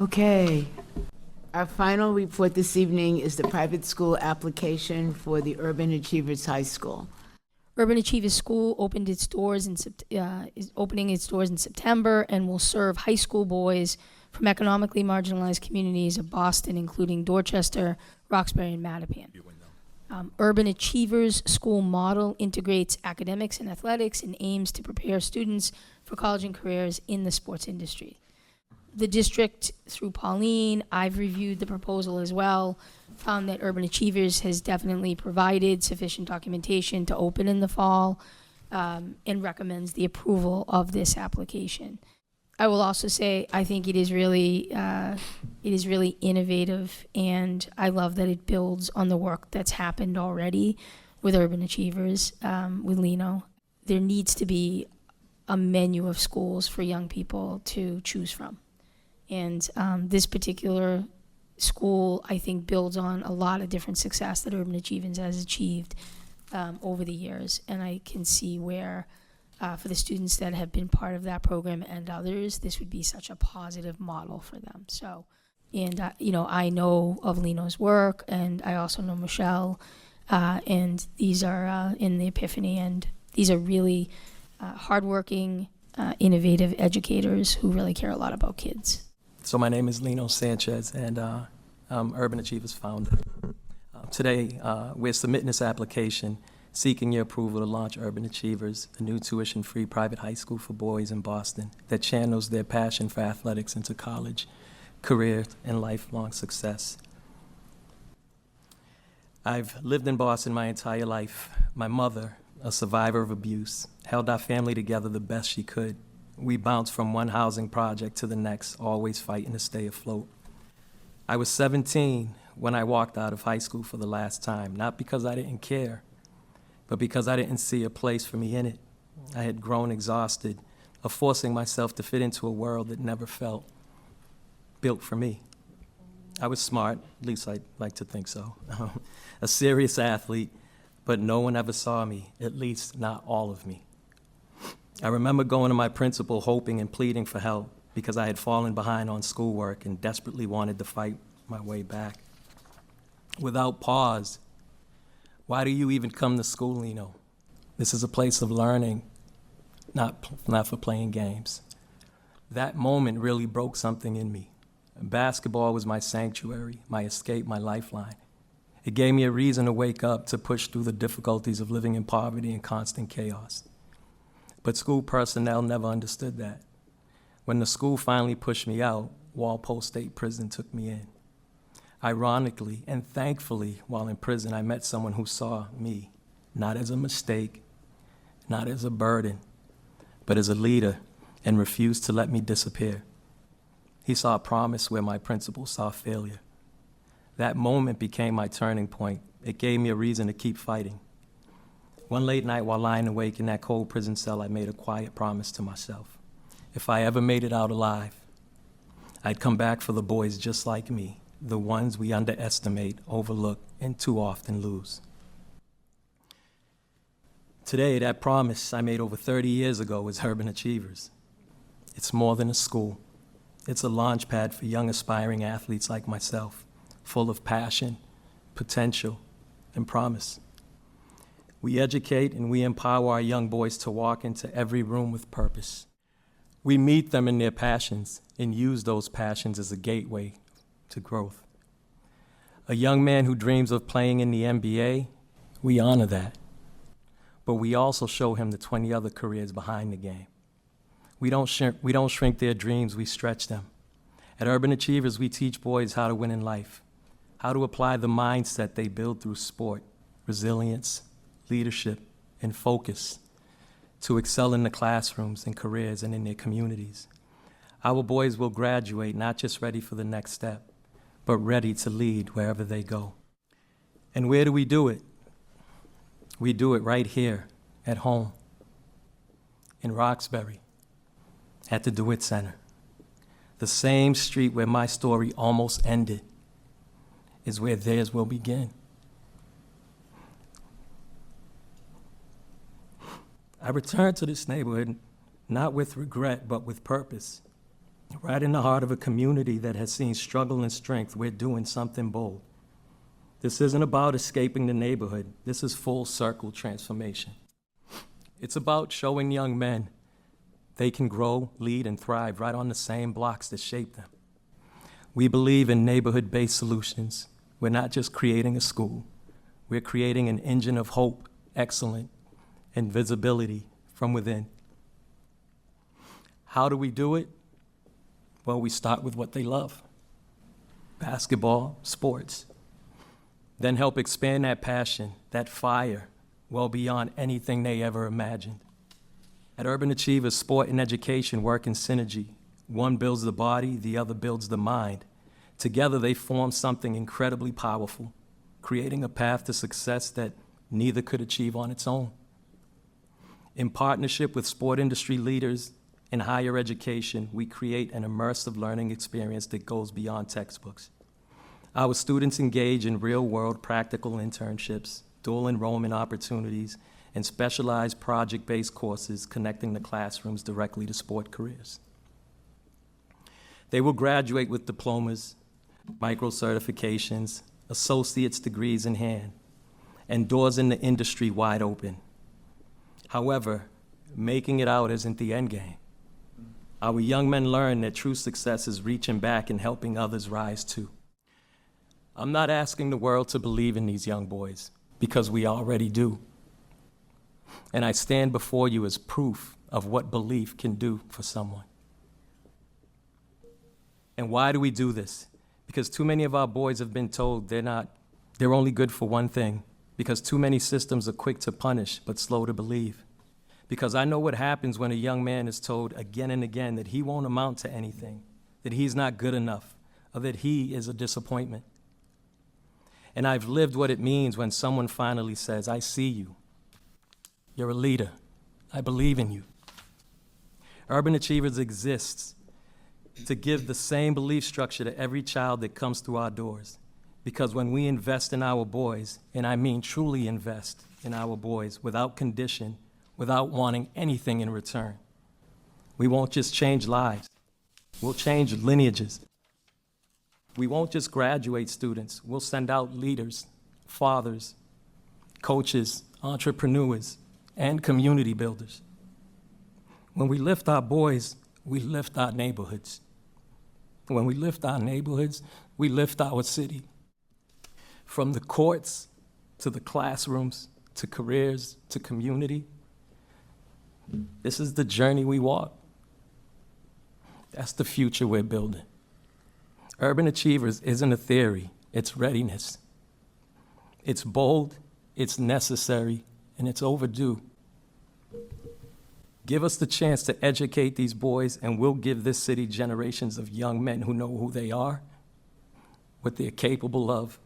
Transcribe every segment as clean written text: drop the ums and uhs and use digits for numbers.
Okay. Our final report this evening is the private school application for the Urban Achievers High School. Urban Achievers School opened its doors is opening its doors in September and will serve high school boys from economically marginalized communities of Boston, including Dorchester, Roxbury, and Mattapan. Urban Achievers School model integrates academics and athletics and aims to prepare students for college and careers in the sports industry. The district, through Pauline, I've reviewed the proposal as well, found that Urban Achievers has definitely provided sufficient documentation to open in the fall, and recommends the approval of this application. I will also say I think it is really innovative, and I love that it builds on the work that's happened already with Urban Achievers, with Lino. There needs to be a menu of schools for young people to choose from. And this particular school, I think, builds on a lot of different success that Urban Achievers has achieved over the years. And I can see where, for the students that have been part of that program and others, this would be such a positive model for them. So, and, I know of Lino's work, and I also know Michelle, and these are in the Epiphany, and these are really hardworking, innovative educators who really care a lot about kids. So my name is Lino Sanchez, and I'm Urban Achievers founder. Today, we're submitting this application seeking your approval to launch Urban Achievers, a new tuition-free private high school for boys in Boston that channels their passion for athletics into college, career, and lifelong success. I've lived in Boston my entire life. My mother, a survivor of abuse, held our family together the best she could. We bounced from one housing project to the next, always fighting to stay afloat. I was 17 when I walked out of high school for the last time, not because I didn't care, but because I didn't see a place for me in it. I had grown exhausted of forcing myself to fit into a world that never felt built for me. I was smart, at least I'd like to think so, a serious athlete, but no one ever saw me, at least not all of me. I remember going to my principal hoping and pleading for help because I had fallen behind on schoolwork and desperately wanted to fight my way back. Without pause, why do you even come to school, Lino? This is a place of learning, not for playing games. That moment really broke something in me. Basketball was my sanctuary, my escape, my lifeline. It gave me a reason to wake up, to push through the difficulties of living in poverty and constant chaos. But school personnel never understood that. When the school finally pushed me out, Walpole State Prison took me in. Ironically and thankfully, while in prison, I met someone who saw me, not as a mistake, not as a burden, but as a leader, and refused to let me disappear. He saw a promise where my principal saw failure. That moment became my turning point. It gave me a reason to keep fighting. One late night while lying awake in that cold prison cell, I made a quiet promise to myself. If I ever made it out alive, I'd come back for the boys just like me, the ones we underestimate, overlook, and too often lose. Today, that promise I made over 30 years ago is Urban Achievers. It's more than a school. It's a launch pad for young aspiring athletes like myself, full of passion, potential, and promise. We educate and we empower our young boys to walk into every room with purpose. We meet them in their passions and use those passions as a gateway to growth. A young man who dreams of playing in the NBA, we honor that. But we also show him the 20 other careers behind the game. We don't shrink their dreams, we stretch them. At Urban Achievers, we teach boys how to win in life, how to apply the mindset they build through sport, resilience, leadership, and focus to excel in the classrooms and careers and in their communities. Our boys will graduate not just ready for the next step, but ready to lead wherever they go. And where do we do it? We do it right here at home, in Roxbury, at the DeWitt Center. The same street where my story almost ended is where theirs will begin. I returned to this neighborhood not with regret, but with purpose. Right in the heart of a community that has seen struggle and strength, we're doing something bold. This isn't about escaping the neighborhood. This is full circle transformation. It's about showing young men they can grow, lead, and thrive right on the same blocks that shape them. We believe in neighborhood-based solutions. We're not just creating a school. We're creating an engine of hope, excellence, and visibility from within. How do we do it? Well, we start with what they love: basketball, sports. Then help expand that passion, that fire, well beyond anything they ever imagined. At Urban Achievers, sport and education work in synergy. One builds the body, the other builds the mind. Together, they form something incredibly powerful, creating a path to success that neither could achieve on its own. In partnership with sport industry leaders in higher education, we create an immersive learning experience that goes beyond textbooks. Our students engage in real-world practical internships, dual enrollment opportunities, and specialized project-based courses connecting the classrooms directly to sport careers. They will graduate with diplomas, micro-certifications, associate's degrees in hand, and doors in the industry wide open. However, making it out isn't the end game. Our young men learn that true success is reaching back and helping others rise too. I'm not asking the world to believe in these young boys, because we already do. And I stand before you as proof of what belief can do for someone. And why do we do this? Because too many of our boys have been told they're only good for one thing, because too many systems are quick to punish but slow to believe. Because I know what happens when a young man is told again and again that he won't amount to anything, that he's not good enough, or that he is a disappointment. And I've lived what it means when someone finally says, I see you. You're a leader. I believe in you. Urban Achievers exists to give the same belief structure to every child that comes through our doors. Because when we invest in our boys, and I mean truly invest in our boys without condition, without wanting anything in return, we won't just change lives. We'll change lineages. We won't just graduate students. We'll send out leaders, fathers, coaches, entrepreneurs, and community builders. When we lift our boys, we lift our neighborhoods. When we lift our neighborhoods, we lift our city. From the courts to the classrooms to careers to community, this is the journey we walk. That's the future we're building. Urban Achievers isn't a theory, it's readiness. It's bold, it's necessary, and it's overdue. Give us the chance to educate these boys, and we'll give this city generations of young men who know who they are, what they're capable of,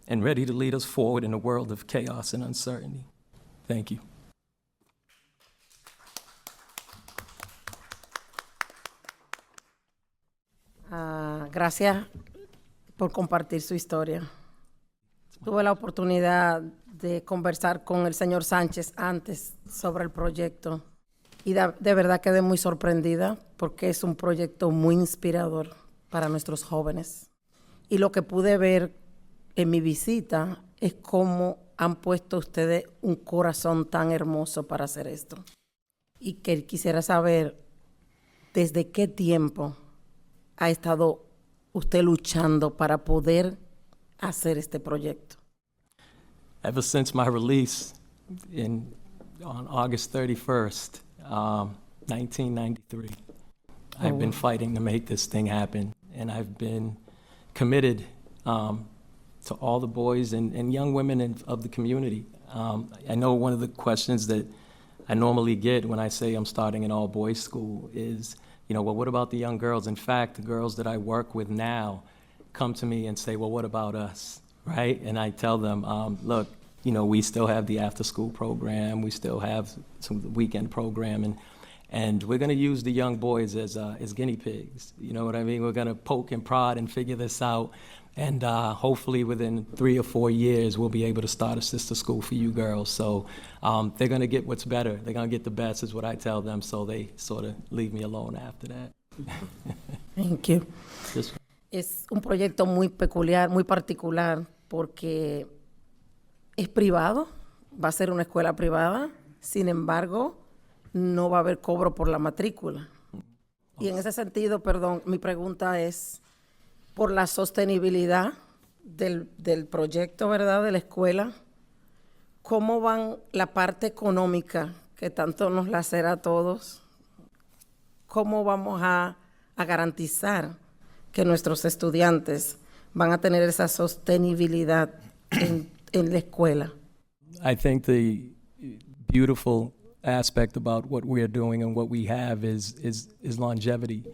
and ready to lead us forward in a world of chaos and uncertainty. Thank you. Gracias por compartir su historia. Tuve la oportunidad de conversar con el señor Sánchez antes sobre el proyecto y de verdad quedé muy sorprendida porque es un proyecto muy inspirador para nuestros jóvenes. Y lo que pude ver en mi visita es cómo han puesto ustedes un corazón tan hermoso para hacer esto. Y que quisiera saber desde qué tiempo ha estado usted luchando para poder hacer este proyecto. Ever since my release on August 31st, 1993, I've been fighting to make this thing happen, and I've been committed to all the boys and young women of the community. I know one of the questions that I normally get when I say I'm starting an all-boys school is, well, what about the young girls? In fact, the girls that I work with now come to me and say, well, what about us, right? And I tell them, look, we still have the after-school program, we still have some weekend program, and we're going to use the young boys as guinea pigs. You know what I mean? We're going to poke and prod and figure this out, and hopefully within 3 or 4 years, we'll be able to start a sister school for you girls. So they're going to get what's better. They're going to get the best is what I tell them, so they sort of leave me alone after that. Thank you. Just- Es un proyecto muy peculiar, muy particular, porque es privado, va a ser una escuela privada, sin embargo, no va a haber cobro por la matrícula. Y en ese sentido, perdón, mi pregunta es por la sostenibilidad del proyecto, ¿verdad?, de la escuela. ¿Cómo van la parte económica que tanto nos lacera a todos? ¿Cómo vamos a garantizar que nuestros estudiantes van a tener esa sostenibilidad en la escuela? I think the beautiful aspect about what we're doing and what we have is longevity.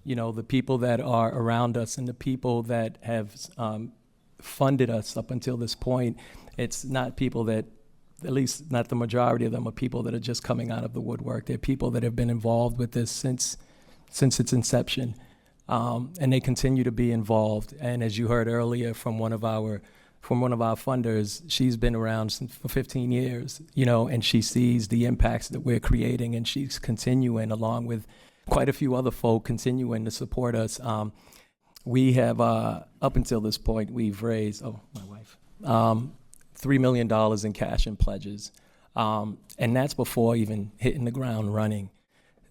You know, the people that are around us and the people that have funded us up until this point, it's not people that, at least not the majority of them, are people that are just coming out of the woodwork. They're people that have been involved with this since its inception. And they continue to be involved. And as you heard earlier from one of our funders, she's been around for 15 years, you know, and she sees the impacts that we're creating, and she's continuing, along with quite a few other folk, continuing to support us. We have, up until this point, we've raised, my wife, $3 million in cash and pledges. And that's before even hitting the ground running.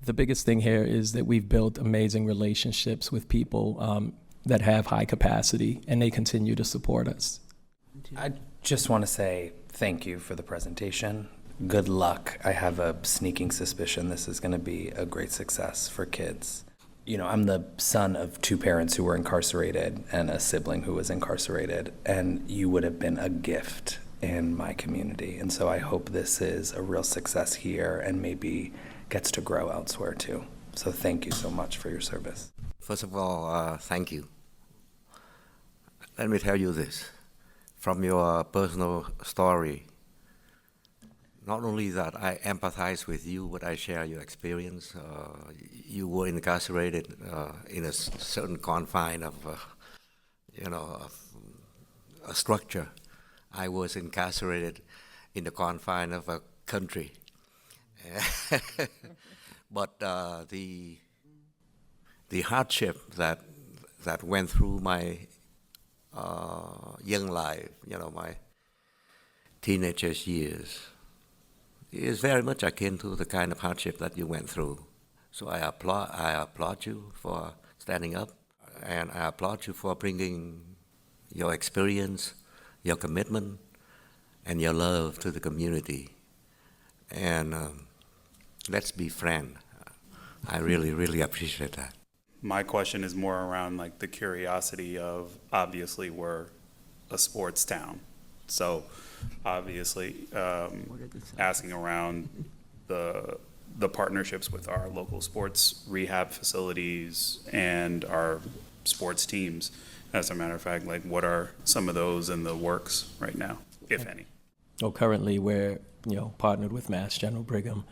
The biggest thing here is that we've built amazing relationships with people that have high capacity, and they continue to support us. I just want to say thank you for the presentation. Good luck. I have a sneaking suspicion this is going to be a great success for kids. You know, I'm the son of two parents who were incarcerated and a sibling who was incarcerated, and you would have been a gift in my community. And so I hope this is a real success here and maybe gets to grow elsewhere too. So thank you so much for your service. First of all, thank you. Let me tell you this. From your personal story, not only that I empathize with you, but I share your experience. You were incarcerated in a certain confine of, of a structure. I was incarcerated in the confine of a country. But the hardship that went through my young life, my teenagers years, is very much akin to the kind of hardship that you went through. So I applaud you for standing up, and I applaud you for bringing your experience, your commitment, and your love to the community. And let's be friends. I really, really appreciate that. My question is more around like the curiosity of, obviously we're a sports town. So obviously asking around the partnerships with our local sports rehab facilities and our sports teams. As a matter of fact, like what are some of those in the works right now, if any? Well, currently we're, partnered with Mass General Brigham.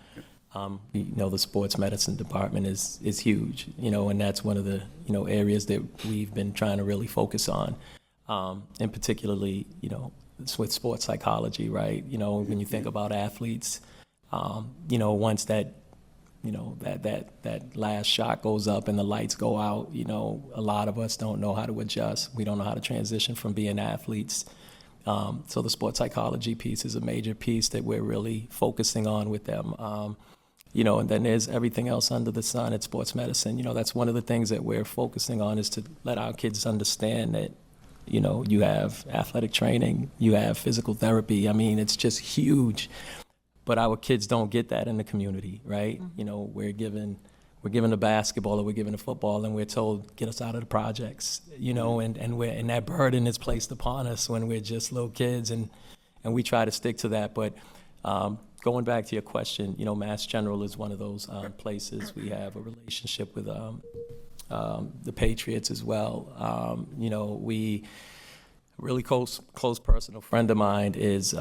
The sports medicine department is huge, and that's one of the, areas that we've been trying to really focus on, and particularly, it's with sports psychology, right? When you think about athletes, once that, that last shot goes up and the lights go out, a lot of us don't know how to adjust. We don't know how to transition from being athletes. So the sports psychology piece is a major piece that we're really focusing on with them. And then there's everything else under the sun at sports medicine. That's one of the things that we're focusing on, is to let our kids understand that, you have athletic training, you have physical therapy. I mean, it's just huge. But our kids don't get that in the community, right? Mm-hmm. We're given a basketball or we're given a football and we're told, get us out of the projects, and that burden is placed upon us when we're just little kids, and we try to stick to that. But going back to your question, Mass General is one of those places. We have a relationship with the Patriots as well. We really close personal friend of mine is,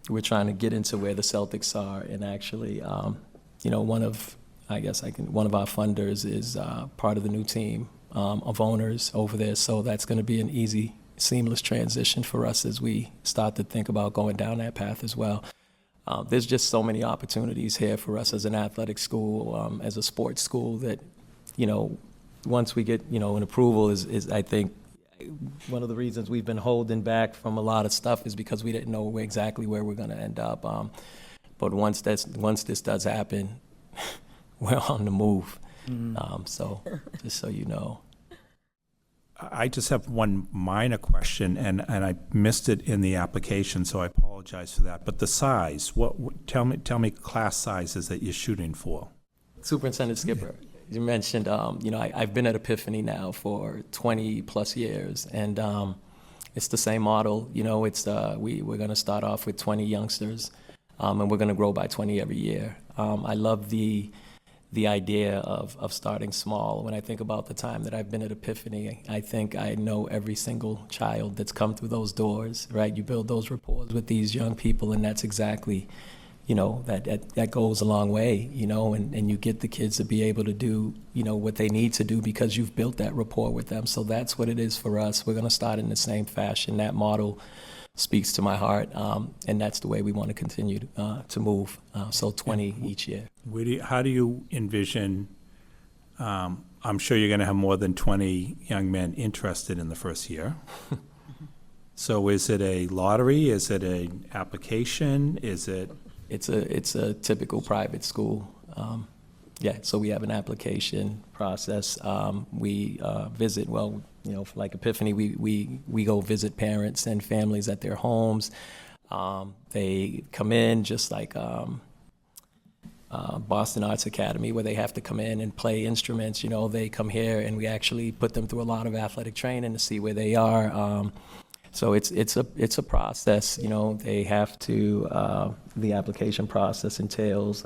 we're trying to get into where the Celtics are, and actually, one of our funders is part of the new team of owners over there. So that's going to be an easy, seamless transition for us as we start to think about going down that path as well. There's just so many opportunities here for us as an athletic school, as a sports school, that you know, once we get, you know, an approval is I think, one of the reasons we've been holding back from a lot of stuff is because we didn't know exactly where we're going to end up. But once this does happen, we're on the move. So just so you know. I just have one minor question, and I missed it in the application, so I apologize for that. But the size, tell me class sizes that you're shooting for. Superintendent Skipper, you mentioned, you know, I've been at Epiphany now for 20 plus years, and it's the same model. You know, it's we're going to start off with 20 youngsters, and we're going to grow by 20 every year. I love the idea of starting small. When I think about the time that I've been at Epiphany, I think I know every single child that's come through those doors, right? You build those rapports with these young people, and that's exactly, you know, that goes a long way, you know, and you get the kids to be able to do, you know, what they need to do because you've built that rapport with them. So that's what it is for us. We're going to start in the same fashion. That model speaks to my heart, and that's the way we want to continue to move. So 20 each year. How do you envision, I'm sure you're going to have more than 20 young men interested in the first year. So is it a lottery? Is it an application? Is it? It's a typical private school. Yeah, so we have an application process. We visit, well, you know, for like Epiphany, we go visit parents and families at their homes. They come in just like Boston Arts Academy, where they have to come in and play instruments. You know, they come here and we actually put them through a lot of athletic training to see where they are. So it's a process. You know, they have to. The application process entails,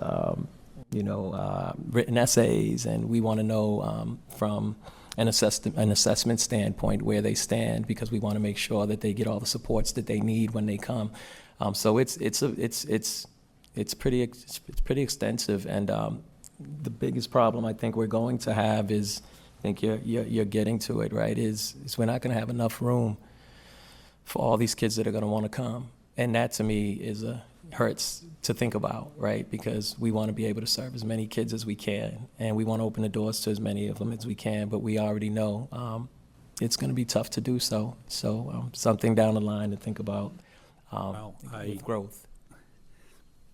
you know, written essays, and we want to know from an assessment standpoint where they stand, because we want to make sure that they get all the supports that they need when they come. So it's pretty extensive, and the biggest problem I think we're going to have is, I think you're getting to it, right? Is we're not going to have enough room for all these kids that are going to want to come, and that to me hurts to think about, right? Because we want to be able to serve as many kids as we can, and we want to open the doors to as many of them as we can, but we already know it's going to be tough to do so. So something down the line to think about with growth.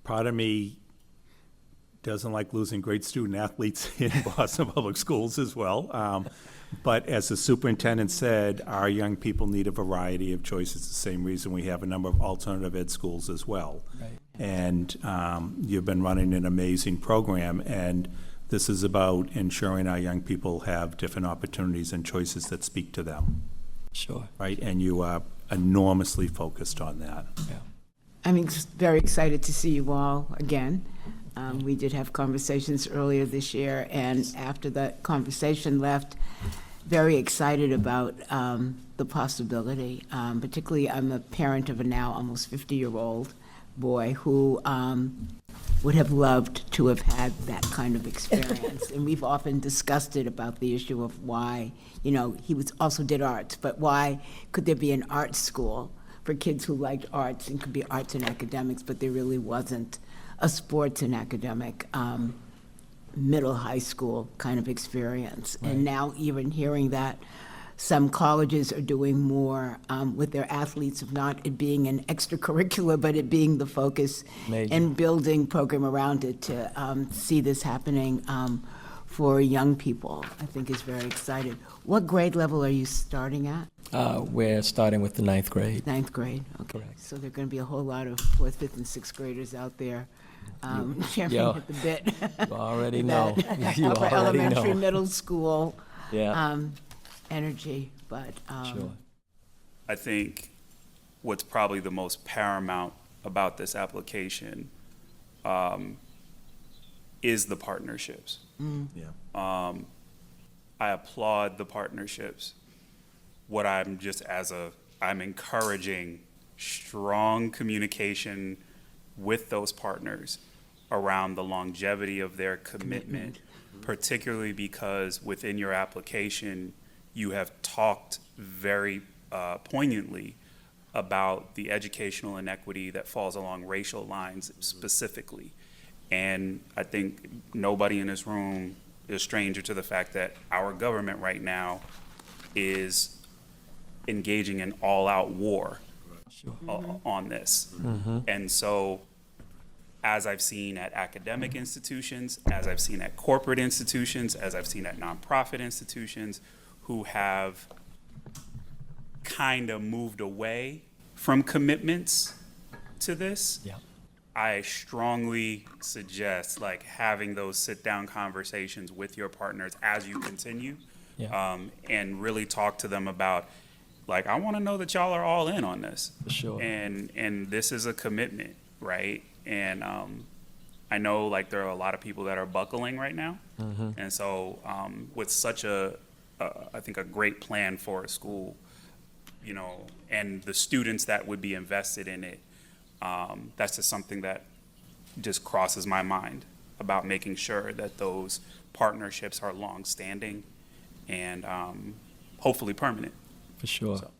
Part of me doesn't like losing great student athletes in Boston Public Schools as well. But as the superintendent said, our young people need a variety of choices, the same reason we have a number of alternative ed schools as well. Right. And you've been running an amazing program, and this is about ensuring our young people have different opportunities and choices that speak to them. Sure. Right? And you are enormously focused on that. Yeah. I'm very excited to see you all again. We did have conversations earlier this year, and after that conversation left, very excited about the possibility. Particularly, I'm a parent of a now almost 50-year-old boy who would have loved to have had that kind of experience. And we've often discussed it about the issue of why, you know, he also did arts, but why could there be an art school for kids who liked arts, and could be arts and academics, but there really wasn't a sports and academic middle high school kind of experience. Right. And now even hearing that some colleges are doing more with their athletes, of not it being an extracurricular, but it being the focus. Major. And building program around it to see this happening for young people, I think is very exciting. What grade level are you starting at? We're starting with the 9th grade. 9th grade, okay. Correct. So there are going to be a whole lot of 4th, 5th, and 6th graders out there champing at the bit. You already know. You Upper already elementary, know. middle school Yeah. energy, but Sure. I think what's probably the most paramount about this application is the partnerships. Yeah. I applaud the partnerships. What I'm I'm encouraging strong communication with those partners around the longevity of their commitment, particularly because within your application, you have talked very poignantly about the educational inequity that falls along racial lines specifically. And I think nobody in this room a stranger to the fact that our government right now is engaging in all-out war on this. And so, as I've seen at academic institutions, as I've seen at corporate institutions, as I've seen at nonprofit institutions who have kind of moved away from commitments to this, Yeah. I strongly suggest like having those sit-down conversations with your partners as you continue, Yeah. and really talk to them about, like, I want to know that y'all are all in on this. For sure. And this is a commitment, right? And I know like there are a lot of people that are buckling right now, and so with such I think a great plan for a school, you know, and the students that would be invested in it, that's just something that just crosses my mind about making sure that those partnerships are long-standing and hopefully permanent. For sure. So-